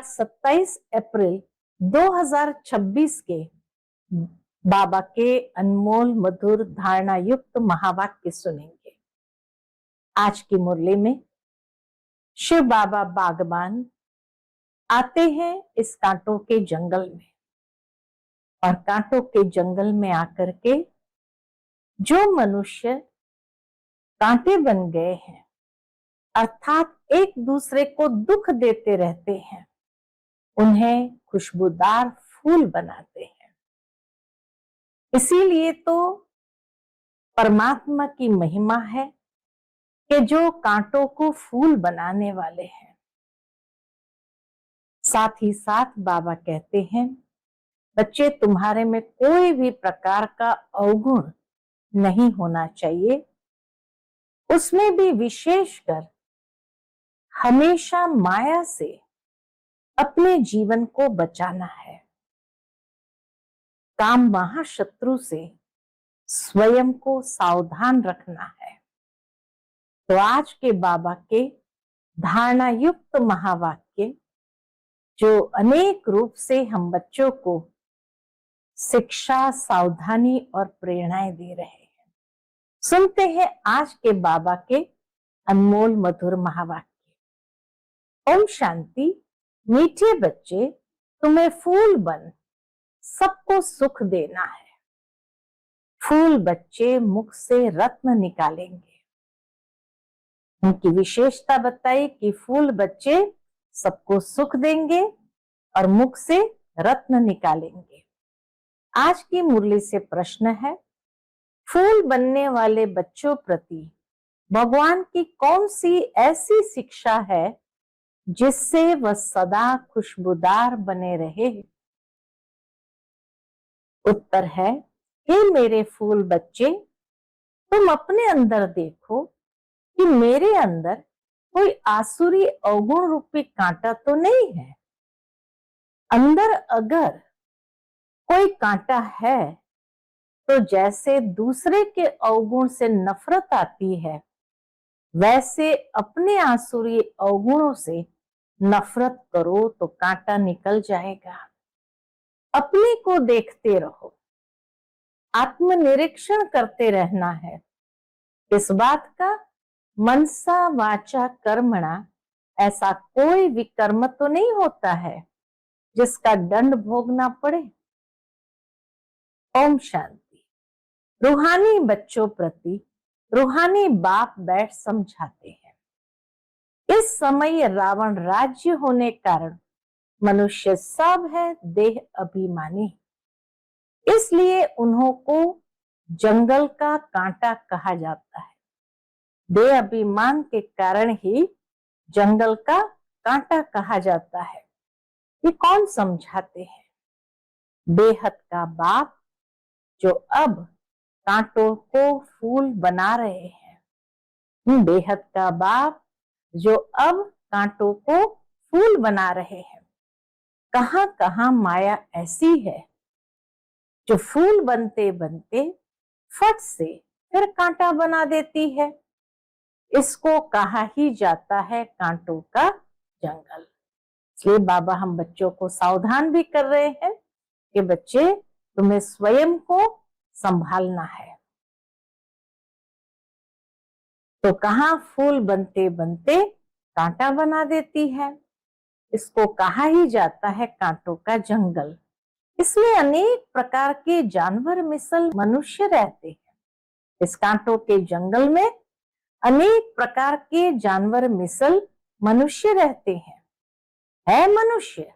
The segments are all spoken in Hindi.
आज 27 अप्रैल 2026 के बाबा के अनमोल मधुर धारणा युक्त महावाक्य सुनेंगे। आज की मुरली में शिव बाबा बागबान आते हैं इस कांटों के जंगल में, और कांटों के जंगल में आकर के जो मनुष्य कांटे बन गए हैं, अर्थात एक दूसरे को दुख देते रहते हैं, उन्हें खुशबूदार फूल बनाते हैं। इसीलिए तो परमात्मा की महिमा है कि जो कांटों को फूल बनाने वाले हैं। साथ ही साथ बाबा कहते हैं, बच्चे तुम्हारे में कोई भी प्रकार का अवगुण नहीं होना चाहिए, उसमें भी विशेषकर हमेशा माया से अपने जीवन को बचाना है। काम महाशत्रु से स्वयं को सावधान रखना है। तो आज के बाबा के धारणा युक्त महावाक्य जो अनेक रूप से हम बच्चों को शिक्षा, सावधानी और प्रेरणाएं दे रहे हैं, सुनते हैं आज के बाबा के अनमोल मधुर महावाक्य। ओम शांति। मीठे बच्चे, तुम्हें फूल बन सबको सुख देना है। फूल बच्चे मुख से रत्न निकालेंगे। उनकी विशेषता बताई कि फूल बच्चे सबको सुख देंगे और मुख से रत्न निकालेंगे। आज की मुरली से प्रश्न है, फूल बनने वाले बच्चों प्रति भगवान की कौन सी ऐसी शिक्षा है जिससे वह सदा खुशबूदार बने रहे? उत्तर है, हे मेरे फूल बच्चे, तुम अपने अंदर देखो कि मेरे अंदर कोई आसुरी अवगुण रूपी कांटा तो नहीं है। अंदर अगर कोई कांटा है तो जैसे दूसरे के अवगुण से नफरत आती है, वैसे अपने आसुरी अवगुणों से नफरत करो तो कांटा निकल जाएगा। अपने को देखते रहो, आत्मनिरीक्षण करते रहना है। इस बात का मनसा वाचा कर्मणा, ऐसा कोई विकर्म तो नहीं होता है जिसका दंड भोगना पड़े। ओम शांति। रूहानी बच्चों प्रति रूहानी बाप बैठ समझाते हैं। इस समय रावण राज्य होने कारण मनुष्य सब है देह अभिमानी, इसलिए उन्हों को जंगल का कांटा कहा जाता है। देह अभिमान के कारण ही जंगल का कांटा कहा जाता है। ये कौन समझाते हैं? बेहद का बाप जो अब कांटों को फूल बना रहे हैं। बेहद का बाप जो अब कांटों को फूल बना रहे हैं। कहां कहां माया ऐसी है जो फूल बनते बनते फट से फिर कांटा बना देती है। इसको कहा ही जाता है कांटों का जंगल। इसलिए बाबा हम बच्चों को सावधान भी कर रहे हैं कि बच्चे, तुम्हें स्वयं को संभालना है। तो कहां फूल बनते बनते कांटा बना देती है, इसको कहा ही जाता है कांटों का जंगल। इसमें अनेक प्रकार के जानवर मिसल मनुष्य रहते हैं। इस कांटों के जंगल में अनेक प्रकार के जानवर मिसल मनुष्य रहते हैं। है मनुष्य,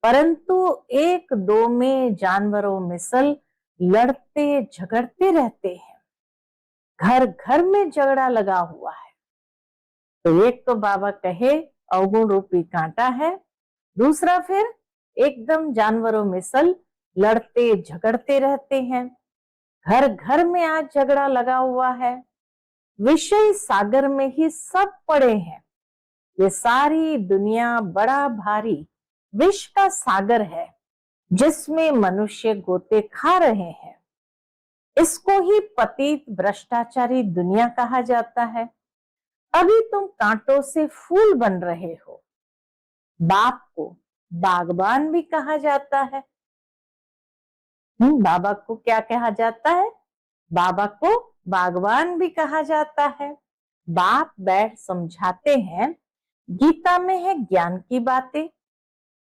परंतु एक दो में जानवरों मिसल लड़ते झगड़ते रहते हैं। घर घर में झगड़ा लगा हुआ है। तो एक तो बाबा कहे अवगुण रूपी कांटा है, दूसरा फिर एकदम जानवरों मिसल लड़ते झगड़ते रहते हैं। घर घर में आज झगड़ा लगा हुआ है। विषय सागर में ही सब पड़े हैं। ये सारी दुनिया बड़ा भारी विष का सागर है जिसमें मनुष्य गोते खा रहे हैं। इसको ही पतित भ्रष्टाचारी दुनिया कहा जाता है। अभी तुम कांटों से फूल बन रहे हो। बाप को बागबान भी कहा जाता है। बाबा को क्या कहा जाता है? बाबा को बागवान भी कहा जाता है। बाप बैठ समझाते हैं। गीता में है ज्ञान की बातें,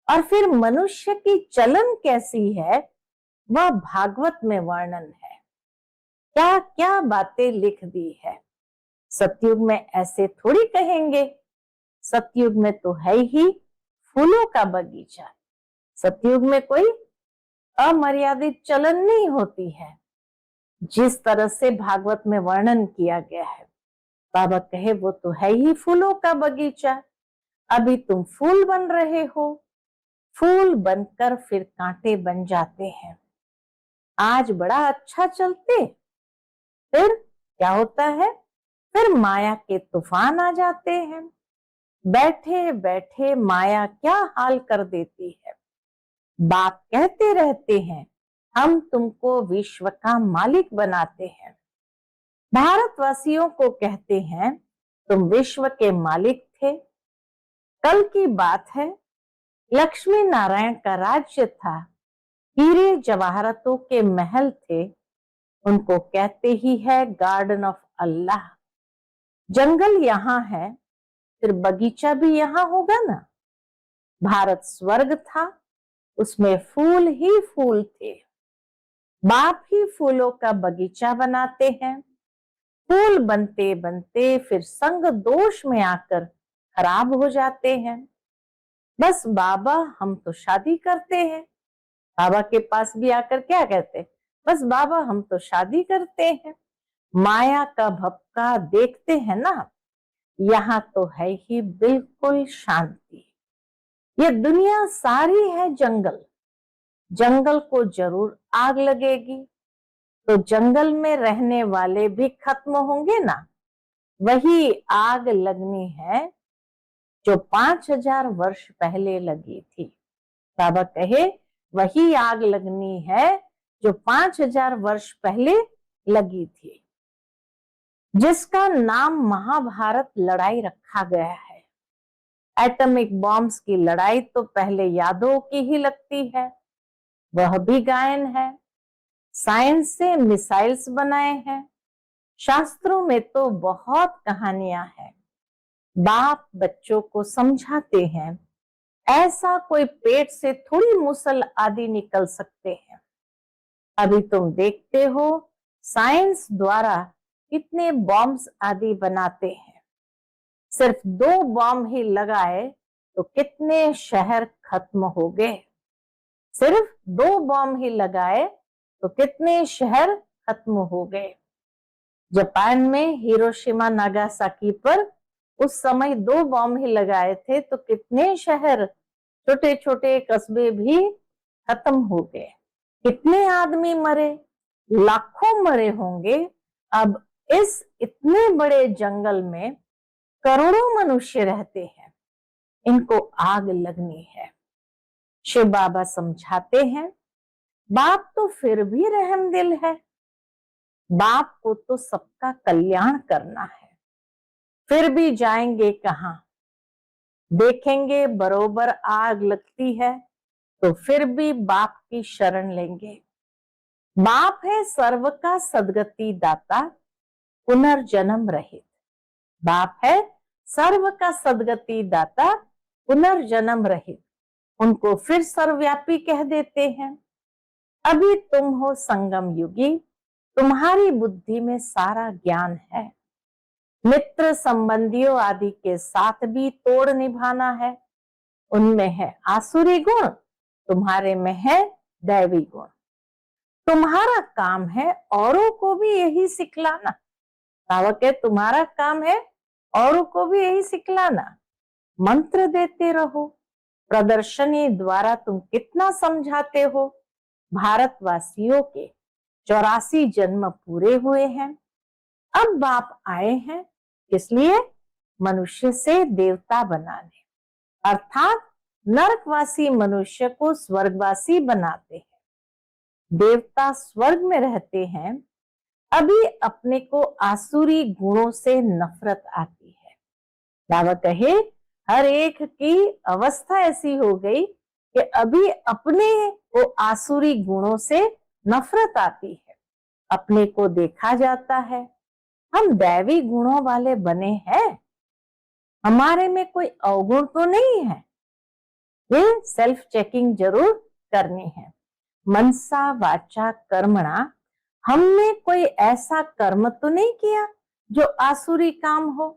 और फिर मनुष्य की चलन कैसी है वह भागवत में वर्णन है। क्या क्या बातें लिख दी है। सतयुग में ऐसे थोड़ी कहेंगे। सतयुग में तो है ही फूलों का बगीचा। सतयुग में कोई अमर्यादित चलन नहीं होती है। जिस तरह से भागवत में वर्णन किया गया है, बाबा कहे वो तो है ही फूलों का बगीचा। अभी तुम फूल बन रहे हो। फूल बनकर फिर कांटे बन जाते हैं। आज बड़ा अच्छा चलते, फिर क्या होता है? फिर माया के तूफान आ जाते हैं। बैठे बैठे माया क्या हाल कर देती है। बाप कहते रहते हैं हम तुमको विश्व का मालिक बनाते हैं। भारतवासियों को कहते हैं तुम विश्व के मालिक थे। कल की बात है, लक्ष्मी नारायण का राज्य था। हीरे जवाहरतों के महल थे। उनको कहते ही है गार्डन ऑफ अल्लाह। जंगल यहाँ है, फिर बगीचा भी यहाँ होगा ना। भारत स्वर्ग था, उसमें फूल ही फूल थे। बाप ही फूलों का बगीचा बनाते हैं। फूल बनते बनते फिर संग दोष में आकर खराब हो जाते हैं। बस बाबा हम तो शादी करते हैं। बाबा के पास भी आकर क्या कहते? बस बाबा हम तो शादी करते हैं। माया का भपका देखते हैं ना। यहाँ तो है ही बिल्कुल शांति। ये दुनिया सारी है जंगल। जंगल को जरूर आग लगेगी, तो जंगल में रहने वाले भी खत्म होंगे ना। वही आग लगनी है जो 5000 वर्ष पहले लगी थी। बाबा कहे वही आग लगनी है जो 5000 वर्ष पहले लगी थी, जिसका नाम महाभारत लड़ाई रखा गया है। एटॉमिक बॉम्ब्स की लड़ाई तो पहले यादवों की ही लगती है, वह भी गायन है। साइंस से मिसाइल्स बनाए हैं। शास्त्रों में तो बहुत कहानियां हैं। बाप बच्चों को समझाते हैं ऐसा कोई पेट से थोड़ी मुसल आदि निकल सकते हैं। अभी तुम देखते हो साइंस द्वारा कितने बॉम्ब्स आदि बनाते हैं। सिर्फ 2 बॉम्ब ही लगाए तो कितने शहर खत्म हो गए। सिर्फ 2 बॉम्ब ही लगाए तो कितने शहर खत्म हो गए। जापान में हिरोशिमा नागासाकी पर उस समय 2 बॉम्ब ही लगाए थे तो कितने शहर, छोटे छोटे कस्बे भी खत्म हो गए। कितने आदमी मरे, लाखों मरे होंगे। अब इस इतने बड़े जंगल में करोड़ों मनुष्य रहते हैं। इनको आग लगनी है। शिव बाबा समझाते हैं बाप तो फिर भी रहमदिल है। बाप को तो सबका कल्याण करना है। फिर भी जाएंगे कहां? देखेंगे बरोबर आग लगती है तो फिर भी बाप की शरण लेंगे। बाप है सर्व का सदगति दाता, पुनर्जन्म रहित। बाप है सर्व का सदगति दाता, पुनर्जन्म रहित। उनको फिर सर्वव्यापी कह देते हैं। अभी तुम हो संगम युगी, तुम्हारी बुद्धि में सारा ज्ञान है। मित्र संबंधियों आदि के साथ भी तोड़ निभाना है। उनमें है आसुरी गुण, तुम्हारे में है दैवी गुण। तुम्हारा काम है औरों को भी यही सिखलाना। सावक है तुम्हारा काम है औरों को भी यही सिखलाना। मंत्र देते रहो। प्रदर्शनी द्वारा तुम कितना समझाते हो। भारतवासियों के 84 जन्म पूरे हुए हैं। अब बाप आए हैं इसलिए मनुष्य से देवता बनाने, अर्थात नरकवासी मनुष्य को स्वर्गवासी बनाते हैं। देवता स्वर्ग में रहते हैं। अभी अपने को आसुरी गुणों से नफरत आती है। बाबा कहे हर एक की अवस्था ऐसी हो गई कि अभी अपने को आसुरी गुणों से नफरत आती है। अपने को देखा जाता है, हम दैवी गुणों वाले बने हैं, हमारे में कोई अवगुण तो नहीं है। ये सेल्फ चेकिंग जरूर करनी है। मनसा वाचा कर्मणा, हमने कोई ऐसा कर्म तो नहीं किया जो आसुरी काम हो।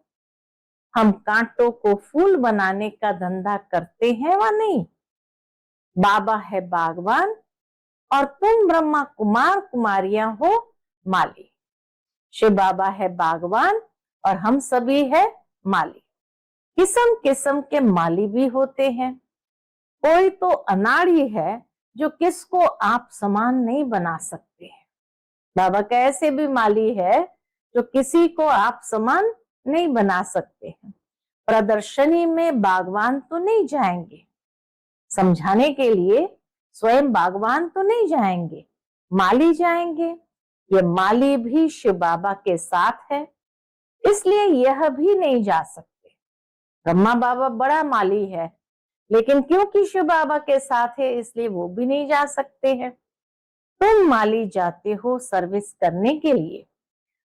हम कांटों को फूल बनाने का धंधा करते हैं व नहीं। बाबा है बागवान और तुम ब्रह्मा कुमार कुमारियां हो माली। शिव बाबा है बागवान और हम सभी है माली। किस्म किस्म के माली भी होते हैं। कोई तो अनाड़ी है जो किसको आप समान नहीं बना सकते हैं। बाबा का ऐसे भी माली है जो किसी को आप समान नहीं बना सकते हैं। प्रदर्शनी में बागवान तो नहीं जाएंगे, समझाने के लिए स्वयं बागवान तो नहीं जाएंगे, माली जाएंगे। ये माली भी शिव बाबा के साथ है, इसलिए यह भी नहीं जा सकते। ब्रह्मा बाबा बड़ा माली है, लेकिन क्योंकि शिव बाबा के साथ है इसलिए वो भी नहीं जा सकते हैं। तुम माली जाते हो सर्विस करने के लिए,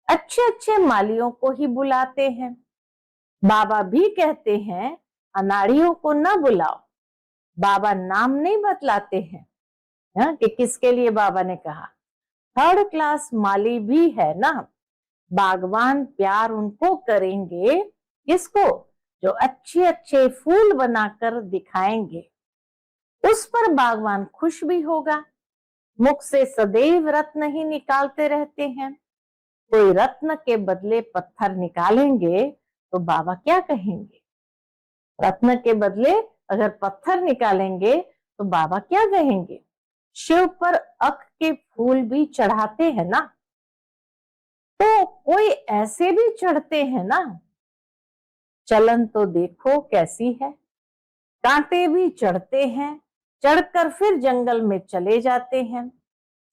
अच्छे अच्छे मालियों को ही बुलाते हैं। बाबा भी कहते हैं अनाड़ियों को न बुलाओ। बाबा नाम नहीं बतलाते हैं कि किसके लिए बाबा ने कहा। थर्ड क्लास माली भी है ना, बागवान प्यार उनको करेंगे किसको, जो अच्छे अच्छे फूल बनाकर दिखाएंगे, उस पर बागवान खुश भी होगा। मुख से सदैव रत्न ही निकालते रहते हैं, कोई रत्न के बदले पत्थर निकालेंगे तो बाबा क्या कहेंगे। रत्न के बदले अगर पत्थर निकालेंगे तो बाबा क्या कहेंगे। शिव पर अख के फूल भी चढ़ाते हैं ना, तो कोई ऐसे भी चढ़ते हैं ना। चलन तो देखो कैसी है, कांटे भी चढ़ते हैं, चढ़कर फिर जंगल में चले जाते हैं।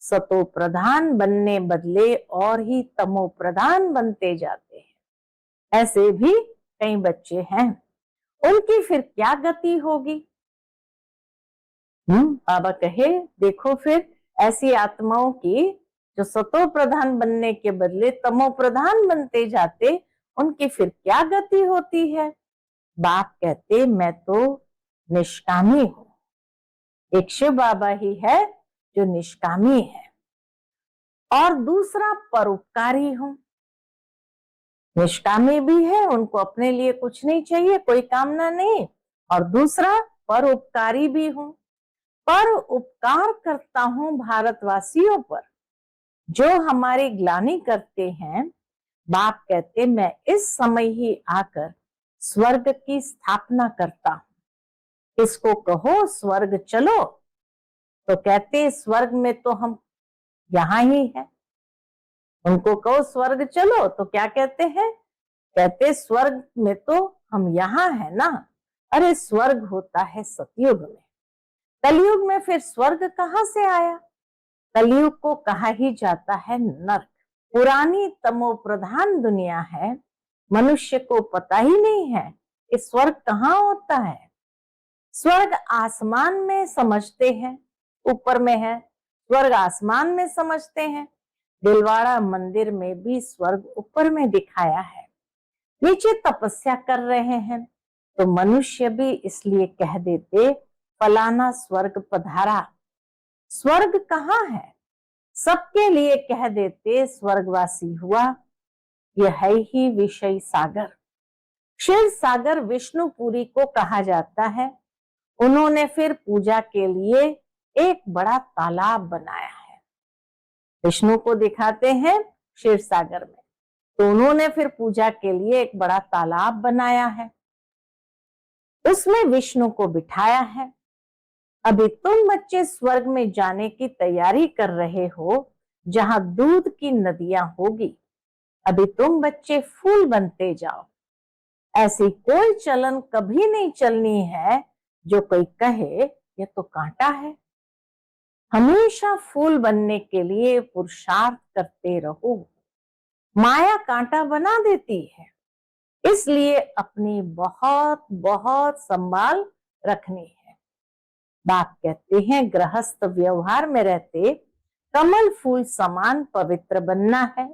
सतो प्रधान बनने बदले और ही तमो प्रधान बनते जाते हैं। ऐसे भी कई बच्चे हैं, उनकी फिर क्या गति होगी। बाबा कहे देखो फिर ऐसी आत्माओं की जो सतो प्रधान बनने के बदले तमो प्रधान बनते जाते, उनकी फिर क्या गति होती है। बाप कहते मैं तो निष्कामी हूं। एक शिव बाबा ही है जो निष्कामी है, और दूसरा परोपकारी हूं। निष्कामी भी है, उनको अपने लिए कुछ नहीं चाहिए, कोई कामना नहीं, और दूसरा परोपकारी भी हूं। पर उपकार करता हूं भारतवासियों पर जो हमारी ग्लानि करते हैं। बाप कहते मैं इस समय ही आकर स्वर्ग की स्थापना करता हूं। इसको कहो स्वर्ग चलो, तो कहते स्वर्ग में तो हम यहां ही है। उनको कहो स्वर्ग चलो तो क्या कहते हैं, कहते स्वर्ग में तो हम यहां है ना। अरे स्वर्ग होता है सतयुग में, कलयुग में फिर स्वर्ग कहां से आया। कलयुग को कहा ही जाता है नरक। पुरानी तमो प्रधान दुनिया है, मनुष्य को पता ही नहीं है कि स्वर्ग कहाँ होता है। स्वर्ग आसमान में समझते हैं, ऊपर में है, स्वर्ग आसमान में समझते हैं। दिलवाड़ा मंदिर में भी स्वर्ग ऊपर में दिखाया है, नीचे तपस्या कर रहे हैं, तो मनुष्य भी इसलिए कह देते फलाना स्वर्ग पधारा। स्वर्ग कहाँ है, सबके लिए कह देते स्वर्गवासी हुआ। यह है ही विषय सागर। क्षीर सागर विष्णुपुरी को कहा जाता है। उन्होंने फिर पूजा के लिए एक बड़ा तालाब बनाया है। विष्णु को दिखाते हैं क्षीर सागर में, तो उन्होंने फिर पूजा के लिए एक बड़ा तालाब बनाया है, उसमें विष्णु को बिठाया है। अभी तुम बच्चे स्वर्ग में जाने की तैयारी कर रहे हो, जहां दूध की नदियां होगी। अभी तुम बच्चे फूल बनते जाओ। ऐसी कोई चलन कभी नहीं चलनी है जो कोई कहे ये तो कांटा है। हमेशा फूल बनने के लिए पुरुषार्थ करते रहो। माया कांटा बना देती है, इसलिए अपनी बहुत बहुत संभाल रखनी है। बाप कहते हैं गृहस्थ व्यवहार में रहते कमल फूल समान पवित्र बनना है।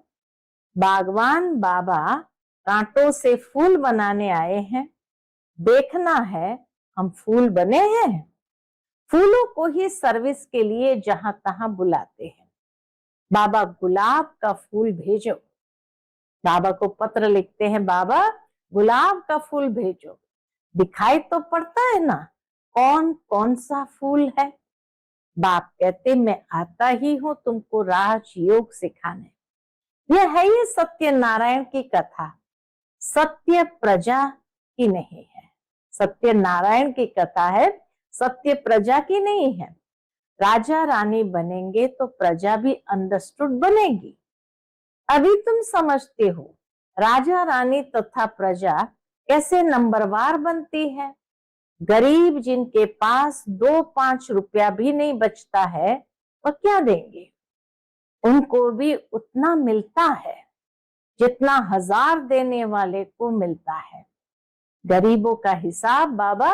बागवान बाबा कांटों से फूल बनाने आए हैं। देखना है हम फूल बने हैं। फूलों को ही सर्विस के लिए जहां तहां बुलाते हैं। बाबा गुलाब का फूल भेजो। बाबा को पत्र लिखते हैं, बाबा गुलाब का फूल भेजो। दिखाई तो पड़ता है ना कौन कौन सा फूल है। बाप कहते मैं आता ही हूं तुमको राजयोग सिखाने। यह है ये सत्यनारायण की कथा, सत्य प्रजा की नहीं है। सत्यनारायण की कथा है, सत्य प्रजा की नहीं है। राजा रानी बनेंगे तो प्रजा भी अंडरस्टूड बनेगी। अभी तुम समझते हो राजा रानी तथा प्रजा कैसे नंबरवार बनती है। गरीब जिनके पास 2-5 रुपया भी नहीं बचता है वह क्या देंगे। उनको भी उतना मिलता है जितना 1000 देने वाले को मिलता है। गरीबों का हिसाब बाबा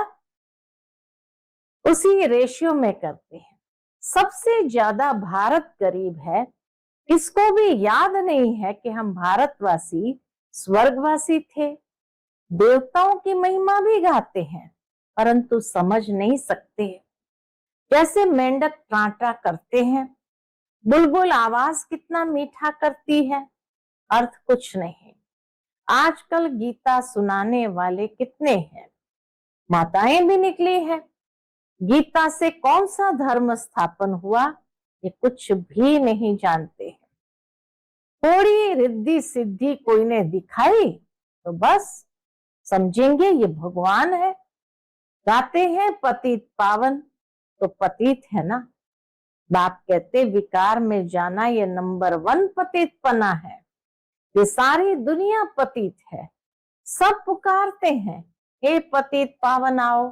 उसी रेशियो में करते हैं। सबसे ज्यादा भारत गरीब है। इसको भी याद नहीं है कि हम भारतवासी स्वर्गवासी थे। देवताओं की महिमा भी गाते हैं परंतु समझ नहीं सकते। जैसे मेंढक टांटा करते हैं, बुलबुल आवाज कितना मीठा करती है, अर्थ कुछ नहीं। आजकल गीता सुनाने वाले कितने हैं, माताएं भी निकली हैं। गीता से कौन सा धर्म स्थापन हुआ ये कुछ भी नहीं जानते हैं। थोड़ी रिद्धि सिद्धि कोई ने दिखाई तो बस समझेंगे ये भगवान है। गाते हैं पतित पावन तो पतित है ना। बाप कहते विकार में जाना ये नंबर 1 पतितपना है। ये सारी दुनिया पतित है। सब पुकारते हैं हे पतित पावन आओ।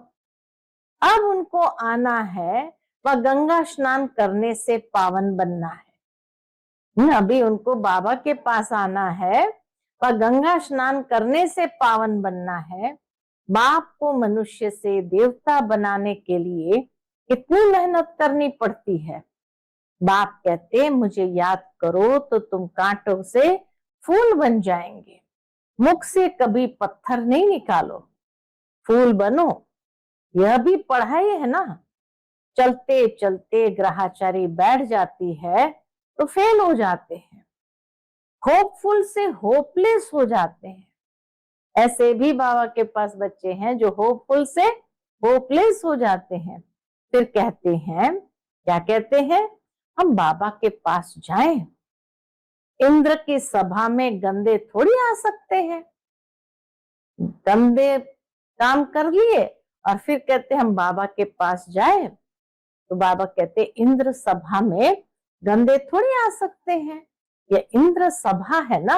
अब उनको आना है वह गंगा स्नान करने से पावन बनना है। अभी उनको बाबा के पास आना है वह गंगा स्नान करने से पावन बनना है। बाप को मनुष्य से देवता बनाने के लिए कितनी मेहनत करनी पड़ती है। बाप कहते मुझे याद करो तो तुम कांटों से फूल बन जाएंगे। मुख से कभी पत्थर नहीं निकालो, फूल बनो। यह भी पढ़ाई है ना। चलते चलते ग्रहाचारी बैठ जाती है तो फेल हो जाते हैं। होपफुल से होपलेस हो जाते हैं। ऐसे भी बाबा के पास बच्चे हैं जो होपफुल से होपलेस हो जाते हैं। फिर कहते हैं, क्या कहते हैं, हम बाबा के पास जाएं। इंद्र की सभा में गंदे थोड़ी आ सकते हैं। गंदे काम कर लिए और फिर कहते हम बाबा के पास जाए। तो बाबा कहते इंद्र सभा में गंदे थोड़ी आ सकते हैं। ये इंद्र सभा है ना।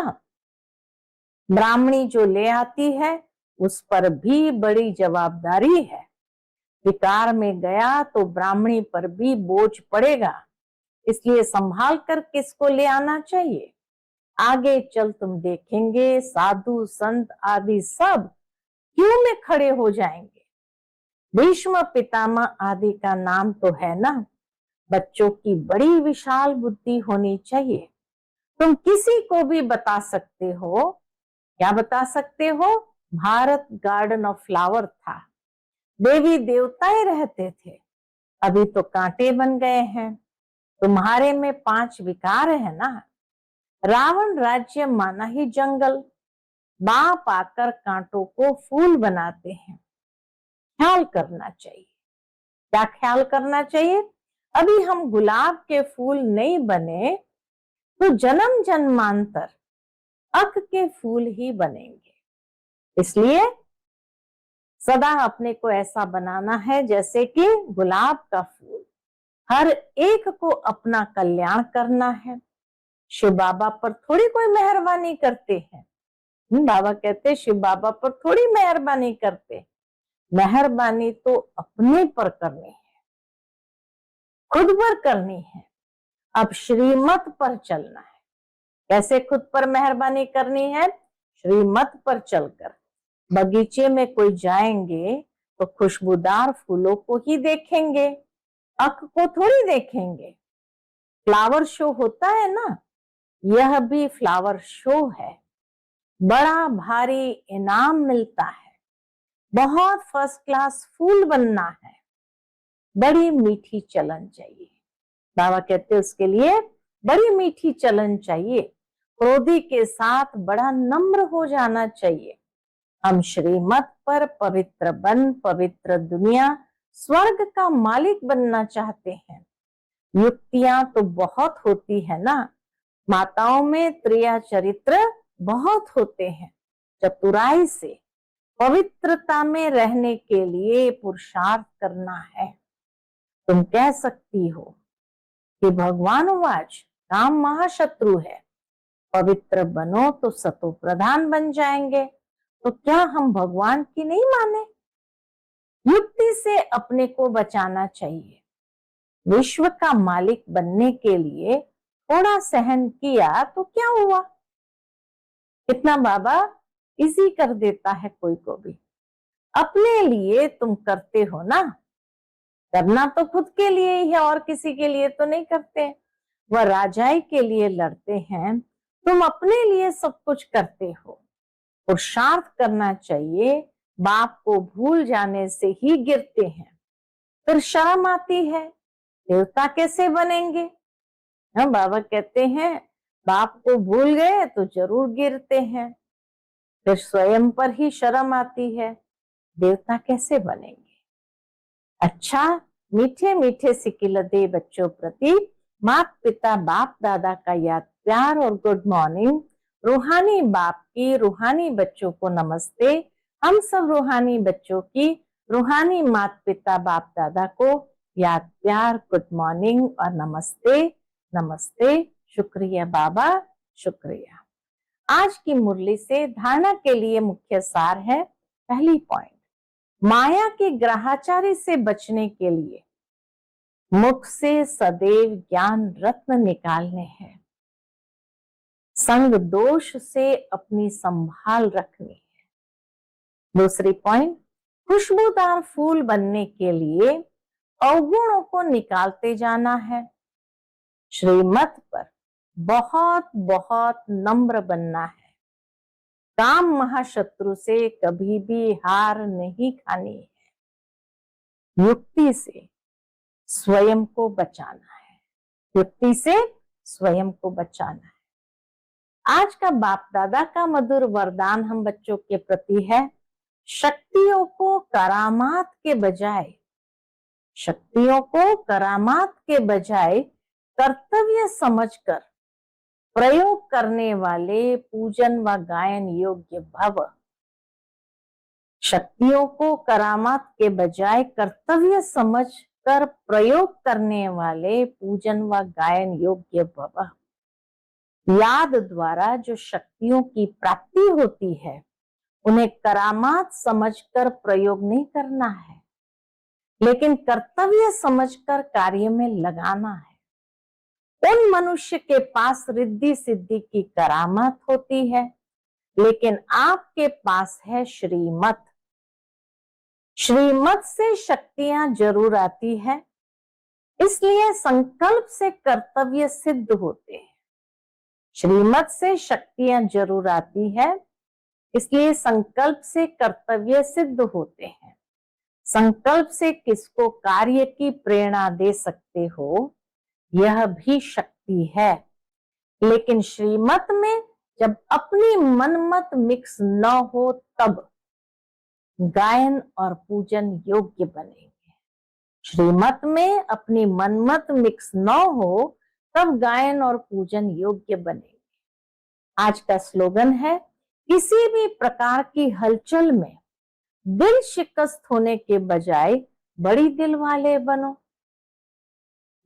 ब्राह्मणी जो ले आती है उस पर भी बड़ी जवाबदारी है। विकार में गया तो ब्राह्मणी पर भी बोझ पड़ेगा। इसलिए संभाल कर किसको ले आना चाहिए। आगे चल तुम देखेंगे साधु संत आदि सब क्यों में खड़े हो जाएंगे। भीष्म पितामह आदि का नाम तो है ना। बच्चों की बड़ी विशाल बुद्धि होनी चाहिए। तुम किसी को भी बता सकते हो। क्या बता सकते हो, भारत गार्डन ऑफ फ्लावर था, देवी देवताएं रहते थे, अभी तो कांटे बन गए हैं। तुम्हारे में 5 विकार है ना। रावण राज्य माना ही जंगल। बाप आकर कांटों को फूल बनाते हैं। ख्याल करना चाहिए। क्या ख्याल करना चाहिए। अभी हम गुलाब के फूल नहीं बने तो जन्म जन्मांतर अक के फूल ही बनेंगे। इसलिए सदा अपने को ऐसा बनाना है जैसे कि गुलाब का फूल। हर एक को अपना कल्याण करना है। शिव बाबा पर थोड़ी कोई मेहरबानी करते हैं। बाबा कहते शिव बाबा पर थोड़ी मेहरबानी करते। मेहरबानी तो अपने पर करनी है, खुद पर करनी है। अब श्रीमत पर चलना है। कैसे खुद पर मेहरबानी करनी है। श्रीमत पर चलकर बगीचे में कोई जाएंगे तो खुशबूदार फूलों को ही देखेंगे, अक को थोड़ी देखेंगे। फ्लावर शो होता है ना, यह भी फ्लावर शो है। बड़ा भारी इनाम मिलता है, बहुत फर्स्ट क्लास फूल बनना है, बड़ी मीठी चलन चाहिए। बाबा कहते हैं उसके लिए बड़ी मीठी चलन चाहिए, क्रोधी के साथ बड़ा नम्र हो जाना चाहिए। हम श्रीमत पर पवित्र बन पवित्र दुनिया स्वर्ग का मालिक बनना चाहते हैं। युक्तियां तो बहुत होती है ना, माताओं में त्रिया चरित्र बहुत होते हैं। चतुराई से पवित्रता में रहने के लिए पुरुषार्थ करना है। तुम कह सकती हो कि भगवान वाच काम महाशत्रु है, पवित्र बनो तो सतो प्रधान बन जाएंगे। तो क्या हम भगवान की नहीं माने? युक्ति से अपने को बचाना चाहिए। विश्व का मालिक बनने के लिए थोड़ा सहन किया तो क्या हुआ? इतना बाबा इजी कर देता है कोई को भी। अपने लिए तुम करते हो ना, करना तो खुद के लिए ही है और किसी के लिए तो नहीं करते। वह राजाई के लिए लड़ते हैं, तुम अपने लिए सब कुछ करते हो। पुरुषार्थ करना चाहिए, बाप को भूल जाने से ही गिरते हैं, फिर शर्म आती है, देवता कैसे बनेंगे? हम बाबा कहते हैं बाप को भूल गए तो जरूर गिरते हैं, फिर स्वयं पर ही शर्म आती है, देवता कैसे बनेंगे? अच्छा, मीठे मीठे सिकिलदे बच्चों प्रति माता पिता बाप दादा का याद प्यार और गुड मॉर्निंग। रूहानी बाप की रूहानी बच्चों को नमस्ते। हम सब रूहानी बच्चों की रूहानी माता पिता बाप दादा को याद प्यार, गुड मॉर्निंग और नमस्ते नमस्ते। शुक्रिया बाबा, शुक्रिया। आज की मुरली से धारणा के लिए मुख्य सार है। पहली पॉइंट, माया के ग्रहाचारी से बचने के लिए मुख से सदैव ज्ञान रत्न निकालने हैं। संग दोष से अपनी संभाल रखनी है। दूसरी पॉइंट, खुशबूदार फूल बनने के लिए अवगुणों को निकालते जाना है। श्रीमत पर बहुत बहुत नम्र बनना है। काम महाशत्रु से कभी भी हार नहीं खानी है। युक्ति से स्वयं को बचाना है, युक्ति से स्वयं को बचाना है। आज का बाप दादा का मधुर वरदान हम बच्चों के प्रति है, शक्तियों को करामात के बजाय, शक्तियों को करामात के बजाय कर्तव्य समझकर प्रयोग करने वाले पूजन व गायन योग्य भव। शक्तियों को करामात के बजाय कर्तव्य समझकर प्रयोग करने वाले पूजन व गायन योग्य भव। याद द्वारा जो शक्तियों की प्राप्ति होती है, उन्हें करामात समझकर प्रयोग नहीं करना है, लेकिन कर्तव्य समझकर कार्य में लगाना है। उन मनुष्य के पास रिद्धि सिद्धि की करामात होती है, लेकिन आपके पास है श्रीमत। श्रीमत से शक्तियां जरूर आती है, इसलिए संकल्प से कर्तव्य सिद्ध होते हैं। श्रीमत से शक्तियां जरूर आती है, इसलिए संकल्प से कर्तव्य सिद्ध होते हैं। संकल्प से किसको कार्य की प्रेरणा दे सकते हो, यह भी शक्ति है। लेकिन श्रीमत में जब अपनी मनमत मिक्स न हो तब गायन और पूजन योग्य बनेंगे। श्रीमत में अपनी मनमत मिक्स न हो तब गायन और पूजन योग्य बनेंगे। आज का स्लोगन है, किसी भी प्रकार की हलचल में दिल शिकस्त होने के बजाय बड़ी दिल वाले बनो।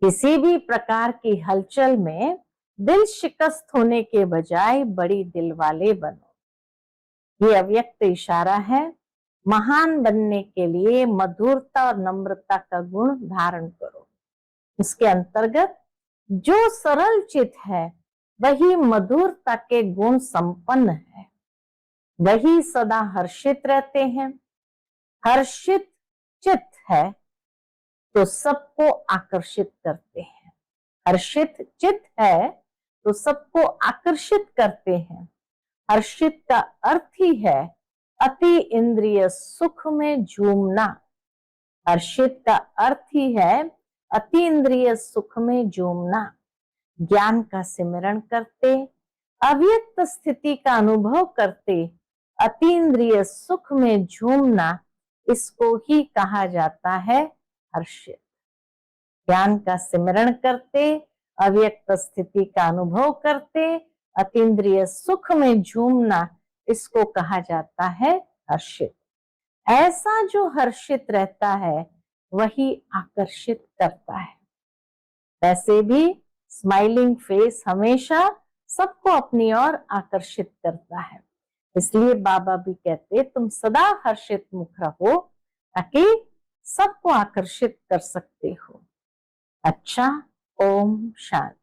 किसी भी प्रकार की हलचल में दिल शिकस्त होने के बजाय बड़ी दिल वाले बनो। ये अव्यक्त इशारा है। महान बनने के लिए मधुरता और नम्रता का गुण धारण करो। इसके अंतर्गत जो सरल चित है वही मधुरता के गुण संपन्न है। वही सदा हर्षित रहते हैं। हर्षित चित्त है तो सबको आकर्षित करते हैं। हर्षित चित्त है तो सबको आकर्षित करते हैं। हर्षित का अर्थ ही है अति इंद्रिय सुख में झूमना। हर्षित का अर्थ ही है अति इंद्रिय सुख में झूमना। ज्ञान का सिमरण करते, अव्यक्त स्थिति का अनुभव करते, अतीन्द्रिय सुख में झूमना, इसको ही कहा जाता है हर्षित। ज्ञान का सिमरण करते, अव्यक्त स्थिति का अनुभव करते, अतीन्द्रिय सुख में झूमना, इसको कहा जाता है हर्षित। ऐसा जो हर्षित रहता है वही आकर्षित करता है। वैसे भी स्माइलिंग फेस हमेशा सबको अपनी ओर आकर्षित करता है। इसलिए बाबा भी कहते तुम सदा हर्षित मुख रहो ताकि सबको आकर्षित कर सकते हो। अच्छा, ओम शांति।